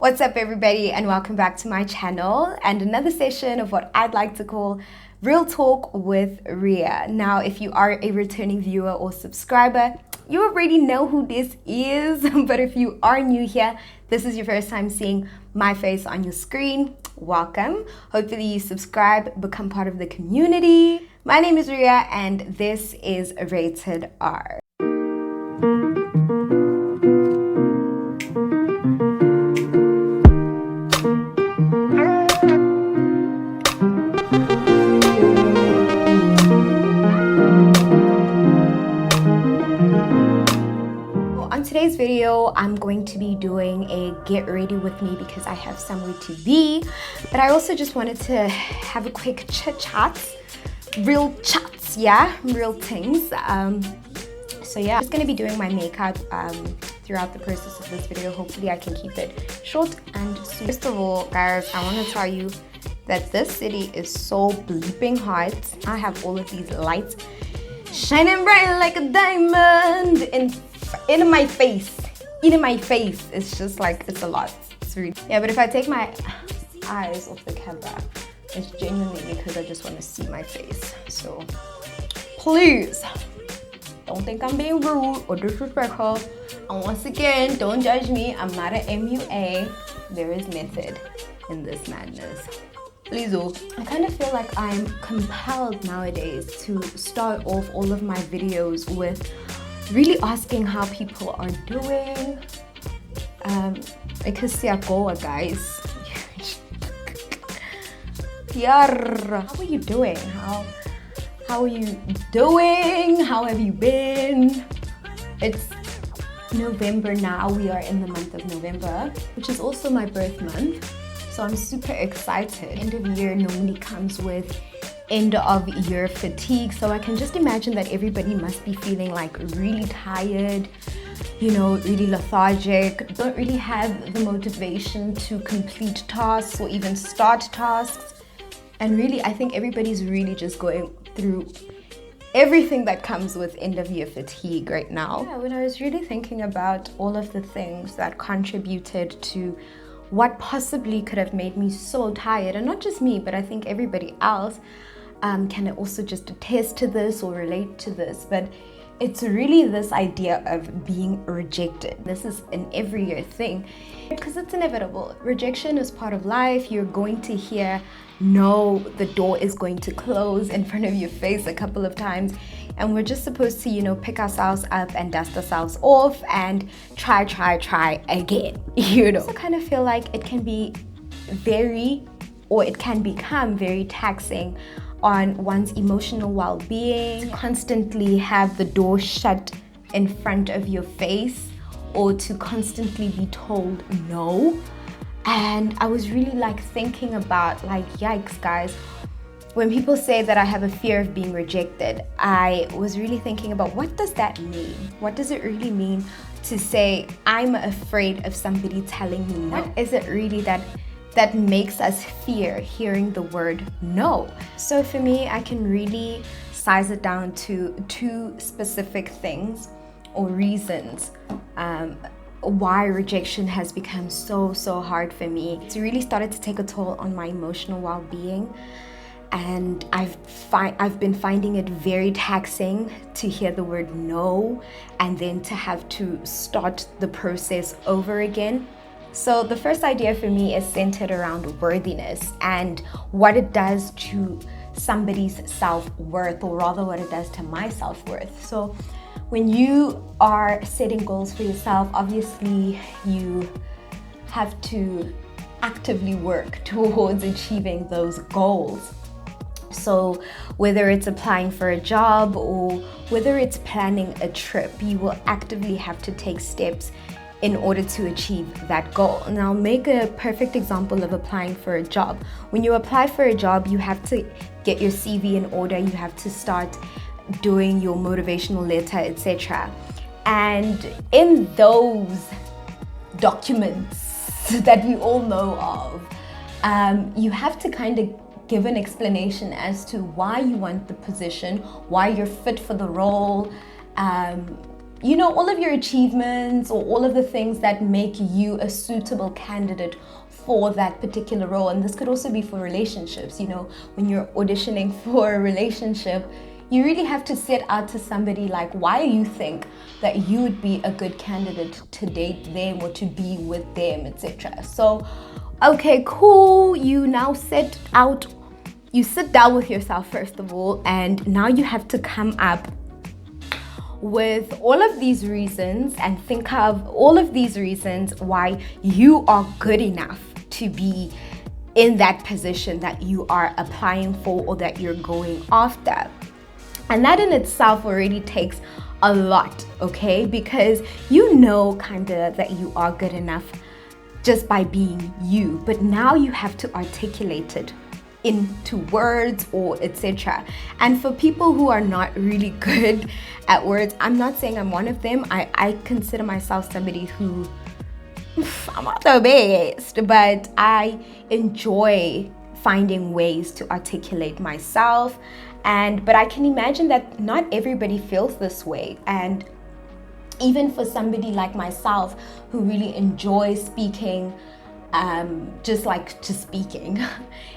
What's up everybody, and welcome back to my channel and another session of what I'd like to call Real Talk with Ria. Now, if you are a returning viewer or subscriber, you already know who this is, but if you are new here, this is your first time seeing my face on your screen, welcome. Hopefully you subscribe, become part of the community. My name is Ria and this is Rated R. On today's video, I'm going to be doing a get ready with me because I have somewhere to be, but I also just wanted to have a quick chit chat, real chats, yeah, real things. So yeah, I'm just gonna be doing my makeup throughout the process of this video. Hopefully I can keep it short and sweet. First of all, guys, I want to tell you that this city is so bleeping hot. I have all of these lights shining bright like a diamond in my face. It's just like, it's a lot. It's really, yeah, but if I take my eyes off the camera, it's genuinely because I just want to see my face. So please don't think I'm being rude or disrespectful. And once again, don't judge me. I'm not an MUA. There is method in this madness. Please, oh. I kind of feel like I'm compelled nowadays to start off all of my videos with really asking how people are doing. Because siyagoa, guys. Yar. How are you doing? How are you doing? How have you been? It's November now. We are in the month of November, which is also my birth month. So I'm super excited. End of year normally comes with end of year fatigue. So I can just imagine that everybody must be feeling like really tired, you know, really lethargic, don't really have the motivation to complete tasks or even start tasks. And really, I think everybody's really just going through everything that comes with end of year fatigue right now. Yeah, when I was really thinking about all of the things that contributed to what possibly could have made me so tired, and not just me, but I think everybody else can also just attest to this or relate to this, but it's really this idea of being rejected. This is an every year thing because it's inevitable. Rejection is part of life. You're going to hear no, the door is going to close in front of your face a couple of times, and we're just supposed to, you know, pick ourselves up and dust ourselves off and try again, you know. I kind of feel like it can be it can become very taxing on one's emotional well-being, constantly have the door shut in front of your face or to constantly be told no. And I was really like thinking about like, yikes guys, when people say that I have a fear of being rejected, I was really thinking about what does that mean? What does it really mean to say I'm afraid of somebody telling me no? What is it really that makes us fear hearing the word no? So for me, I can really size it down to two specific things or reasons why rejection has become so hard for me. It's really started to take a toll on my emotional well-being, and I've been finding it very taxing to hear the word no and then to have to start the process over again. So the first idea for me is centered around worthiness and what it does to somebody's self-worth, or rather what it does to my self-worth. So when you are setting goals for yourself, obviously you have to actively work towards achieving those goals. So whether it's applying for a job or whether it's planning a trip, you will actively have to take steps in order to achieve that goal. And I'll make a perfect example of applying for a job. When you apply for a job, you have to get your CV in order, you have to start doing your motivational letter, etc. And in those documents that we all know of, you have to kind of give an explanation as to why you want the position, why you're fit for the role, you know, all of your achievements or all of the things that make you a suitable candidate for that particular role. And this could also be for relationships. You know, when you're auditioning for a relationship, you really have to set out to somebody like why you think that you would be a good candidate to date them or to be with them, etc. So, okay, cool. You now set out, you sit down with yourself first of all, and now you have to come up with all of these reasons and think of all of these reasons why you are good enough to be in that position that you are applying for or that you're going after. And that in itself already takes a lot, okay? Because you know kinda that you are good enough just by being you, but now you have to articulate it into words or etc. And for people who are not really good at words, I'm not saying I'm one of them. I consider myself somebody who, I'm not the best, but I enjoy finding ways to articulate myself. But I can imagine that not everybody feels this way. And even for somebody like myself who really enjoys speaking, just speaking,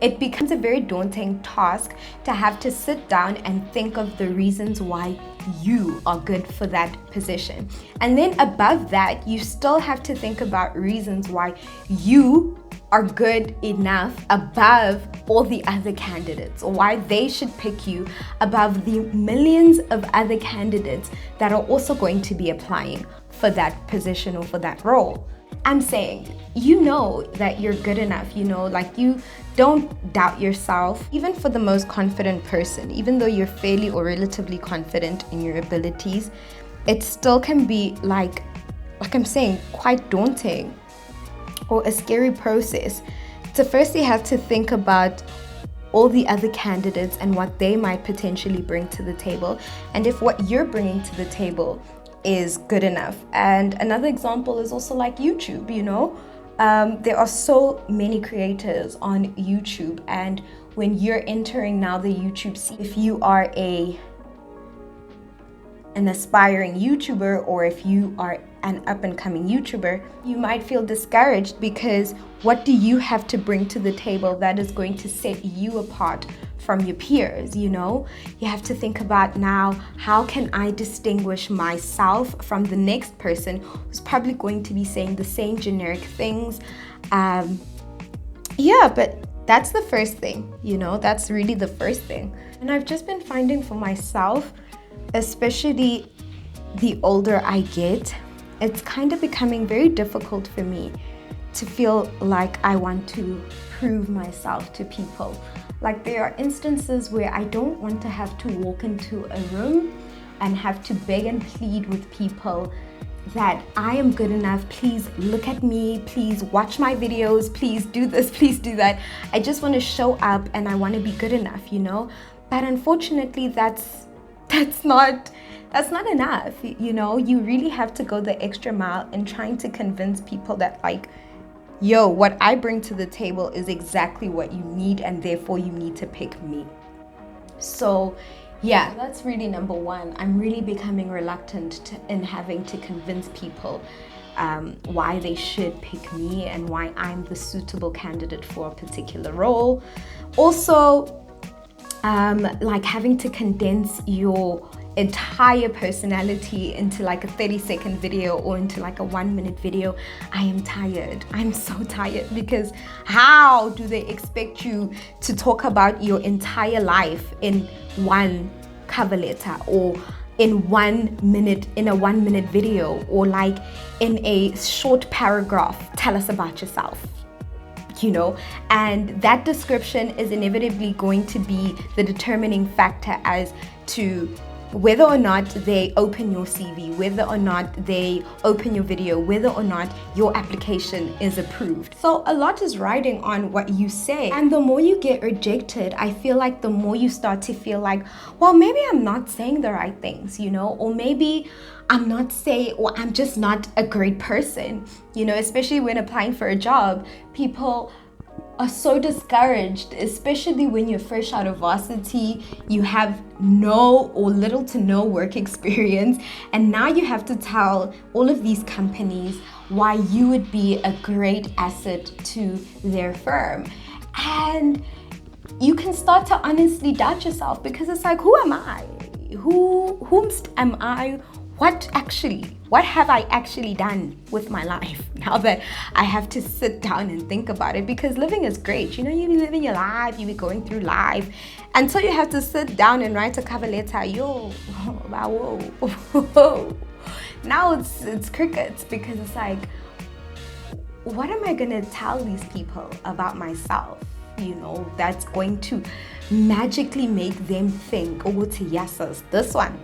it becomes a very daunting task to have to sit down and think of the reasons why you are good for that position. And then above that, you still have to think about reasons why you are good enough above all the other candidates, or why they should pick you above the millions of other candidates that are also going to be applying for that position or for that role. I'm saying, you know that you're good enough, you know, like you don't doubt yourself. Even for the most confident person, even though you're fairly or relatively confident in your abilities, it still can be like I'm saying, quite daunting or a scary process to firstly have to think about all the other candidates and what they might potentially bring to the table, and if what you're bringing to the table is good enough. And another example is also like YouTube, you know, there are so many creators on YouTube, and when you're entering now the YouTube scene, if you are an aspiring YouTuber, or if you are an up-and-coming YouTuber, you might feel discouraged because what do you have to bring to the table that is going to set you apart from your peers, you know? You have to think about now, how can I distinguish myself from the next person who's probably going to be saying the same generic things? Yeah, but that's the first thing, you know, that's really the first thing. And I've just been finding for myself, especially the older I get, it's kind of becoming very difficult for me to feel like I want to prove myself to people. Like there are instances where I don't want to have to walk into a room and have to beg and plead with people that I am good enough, please look at me, please watch my videos, please do this, please do that. I just want to show up and I want to be good enough, you know? But unfortunately, that's not enough, you know? You really have to go the extra mile in trying to convince people that like, yo, what I bring to the table is exactly what you need, and therefore you need to pick me. So yeah, that's really number one. I'm really becoming reluctant in having to convince people why they should pick me and why I'm the suitable candidate for a particular role. Also, like having to condense your entire personality into like a 30-second video or into like a 1-minute video. I am tired. I'm so tired, because how do they expect you to talk about your entire life in one cover letter, or in 1 minute, in a 1-minute video, or like in a short paragraph? Tell us about yourself, you know? And that description is inevitably going to be the determining factor as to whether or not they open your CV, whether or not they open your video, whether or not your application is approved. So a lot is riding on what you say. And the more you get rejected, I feel like the more you start to feel like, well, maybe I'm not saying the right things, you know, or maybe I'm just not a great person, you know, especially when applying for a job. People are so discouraged, especially when you're fresh out of varsity, you have no or little to no work experience, and now you have to tell all of these companies why you would be a great asset to their firm. And you can start to honestly doubt yourself, because it's like, who am I? Whomst am I? What have I actually done with my life now that I have to sit down and think about it? Because living is great. You know, you be living your life, you be going through life until you have to sit down and write a cover letter. Whoa. Now it's crickets, because it's like, what am I gonna tell these people about myself? You know, that's going to magically make them think, oh, yes, this one,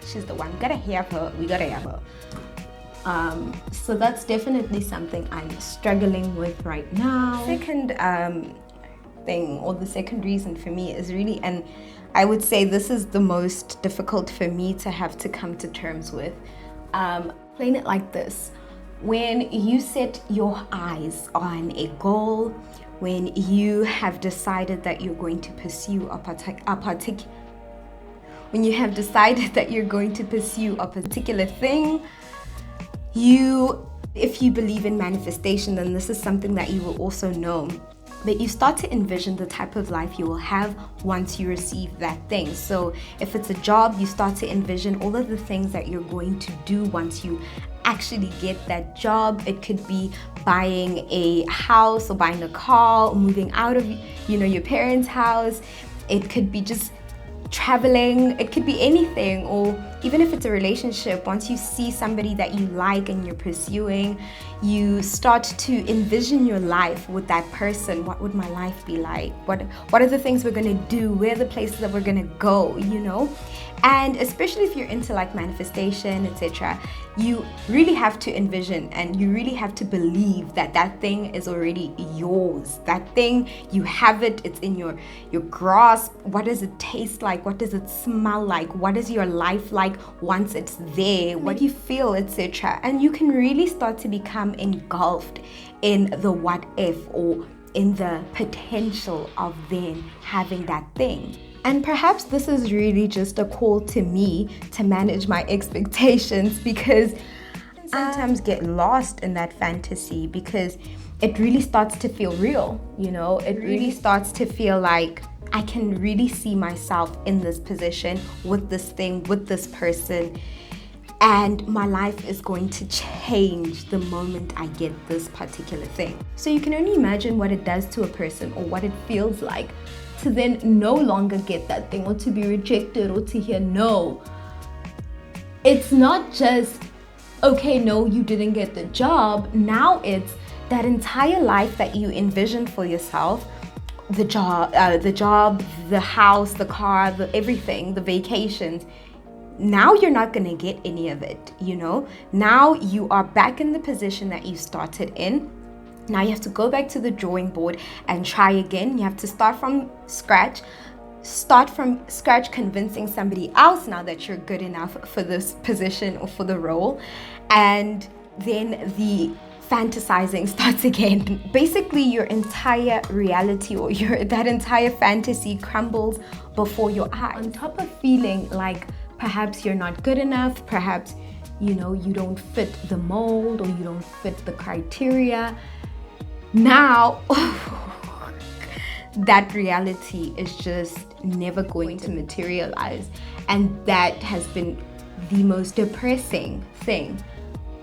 she's the one. We gotta have her. So that's definitely something I'm struggling with right now. Second thing, or the second reason for me is really, and I would say this is the most difficult for me to have to come to terms with. Plain it like this: when you set your eyes on a goal, when you have decided that you're going to pursue when you have decided that you're going to pursue a particular thing, if you believe in manifestation, then this is something that you will also know. But you start to envision the type of life you will have once you receive that thing. So if it's a job, you start to envision all of the things that you're going to do once you actually get that job. It could be buying a house, or buying a car, or moving out of your parents' house. It could be just traveling, it could be anything. Or even if it's a relationship, once you see somebody that you like and you're pursuing, you start to envision your life with that person. What would my life be like? What are the things we're gonna do? Where are the places that we're gonna go, And especially if you're into like manifestation, etc., you really have to envision, and you really have to believe that that thing is already yours. That thing, you have it, it's in your grasp. What does it taste like? What does it smell like? What is your life like once it's there? What do you feel, etc.? And you can really start to become engulfed in the what if, or in the potential of then having that thing. And perhaps this is really just a call to me to manage my expectations, because I sometimes get lost in that fantasy, because it really starts to feel real, It really starts to feel like I can really see myself in this position, with this thing, with this person, and my life is going to change the moment I get this particular thing. So you can only imagine what it does to a person, or what it feels like to then no longer get that thing, or to be rejected, or to hear no. It's not just, okay, no, you didn't get the job. Now it's that entire life that you envisioned for yourself, the job, the house, the car, everything, the vacations. Now you're not gonna get any of it, Now you are back in the position that you started in. Now you have to go back to the drawing board and try again. You have to start from scratch convincing somebody else now that you're good enough for this position or for the role. And then the fantasizing starts again. Basically, your entire reality, or that entire fantasy, crumbles before your eyes. On top of feeling like perhaps you're not good enough, perhaps you don't fit the mold, or you don't fit the criteria. Now that reality is just never going to materialize, and that has been the most depressing thing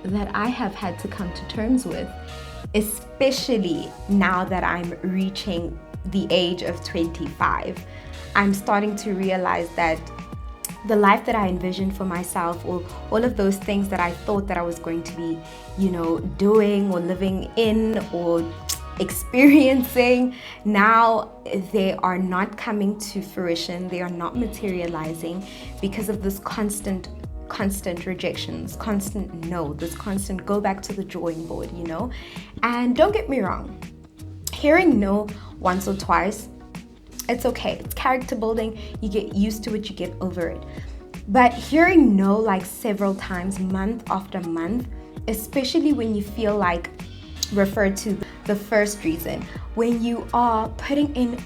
that I have had to come to terms with, especially now that I'm reaching the age of 25. I'm starting to realize that the life that I envisioned for myself, or all of those things that I thought that I was going to be, doing or living in or experiencing, now they are not coming to fruition. They are not materializing because of this constant rejections, constant no, this constant go back to the drawing board, And don't get me wrong, hearing no once or twice, it's okay. It's character building. You get used to it, you get over it. But hearing no like several times, month after month, especially when you feel like refer to the first reason. When you are putting in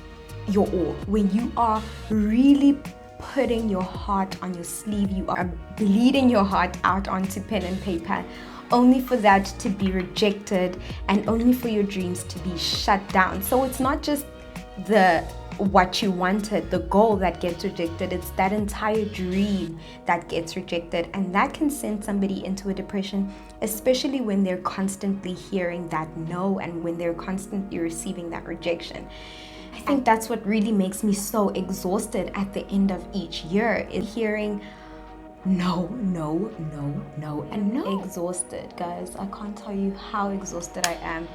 your all, when you are really putting your heart on your sleeve, you are bleeding your heart out onto pen and paper, only for that to be rejected and only for your dreams to be shut down. So it's not just what you wanted, the goal that gets rejected, it's that entire dream that gets rejected, and that can send somebody into a depression, especially when they're constantly hearing that no and when they're constantly receiving that rejection. I think that's what really makes me so exhausted at the end of each year, is hearing no, no, no, no, and no. Exhausted, guys. I can't tell you how exhausted I am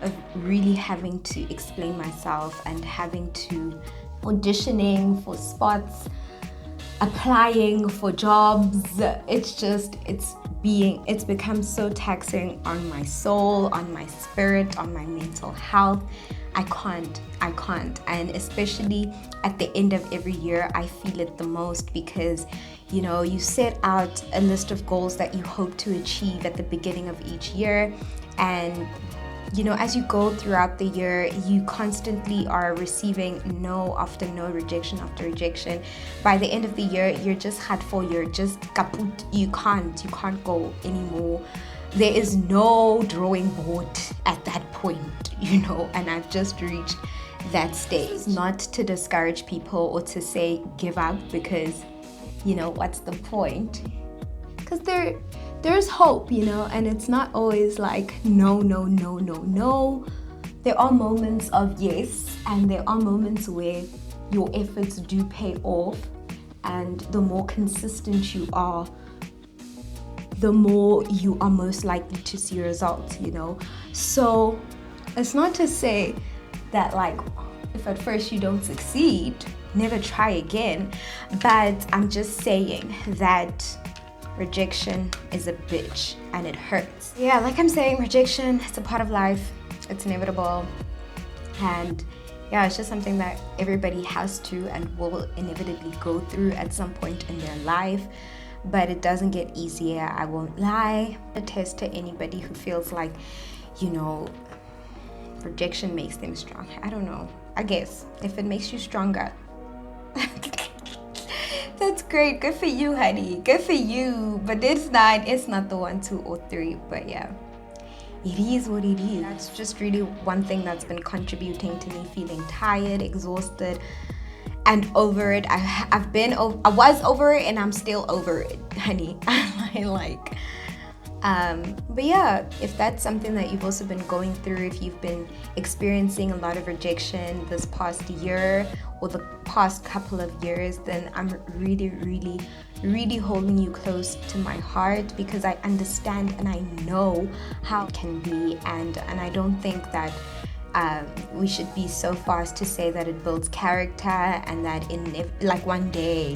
of really having to explain myself and having to auditioning for spots, applying for jobs. It's become so taxing on my soul, on my spirit, on my mental health. I can't. And especially at the end of every year, I feel it the most, because you set out a list of goals that you hope to achieve at the beginning of each year, and as you go throughout the year, you constantly are receiving no after no, rejection after rejection. By the end of the year, you're just you're just kaput. You can't go anymore. There is no drawing board at that point, and I've just reached that stage. Not to discourage people or to say give up, because what's the point? Because there's hope, and it's not always like no. There are moments of yes, and there are moments where your efforts do pay off, and the more consistent you are, the more you are most likely to see results, So it's not to say that if at first you don't succeed, never try again, but I'm just saying that rejection is a bitch and it hurts. Yeah, like I'm saying, rejection, it's a part of life. It's inevitable. And yeah, it's just something that everybody has to and will inevitably go through at some point in their life. But it doesn't get easier, I won't lie. Attest to anybody who feels like, rejection makes them strong. I don't know. I guess if it makes you stronger, that's great. Good for you, honey. Good for you. But it's not the 1, 2, or 3. But yeah, it is what it is. That's just really one thing that's been contributing to me feeling tired, exhausted, and over it. I was over it, and I'm still over it, honey. But yeah, if that's something that you've also been going through, if you've been experiencing a lot of rejection this past year or the past couple of years, then I'm really, really, really holding you close to my heart, because I understand and I know how it can be, and I don't think that we should be so fast to say that it builds character, and that one day,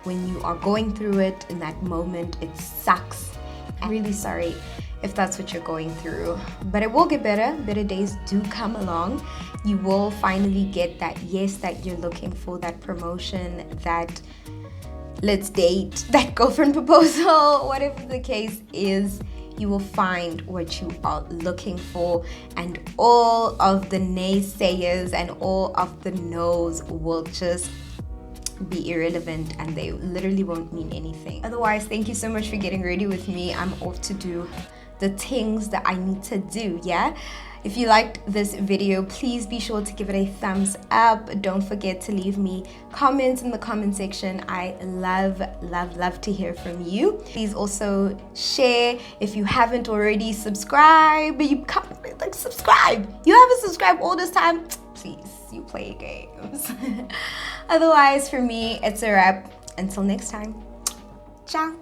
when you are going through it in that moment, it sucks. I'm really sorry if that's what you're going through, but it will get better. Better days do come along. You will finally get that yes that you're looking for, that promotion, that let's date, that girlfriend proposal, whatever the case is. You will find what you are looking for, and all of the naysayers and all of the no's will just be irrelevant, and they literally won't mean anything. Otherwise, thank you so much for getting ready with me. I'm off to do the things that I need to do. Yeah, if you liked this video, please be sure to give it a thumbs up. Don't forget to leave me comments in the comment section. I love to hear from you. Please also share. If you haven't already, subscribe. Subscribe. You haven't subscribed all this time, please. You play games. Otherwise, for me, it's a wrap. Until next time, ciao.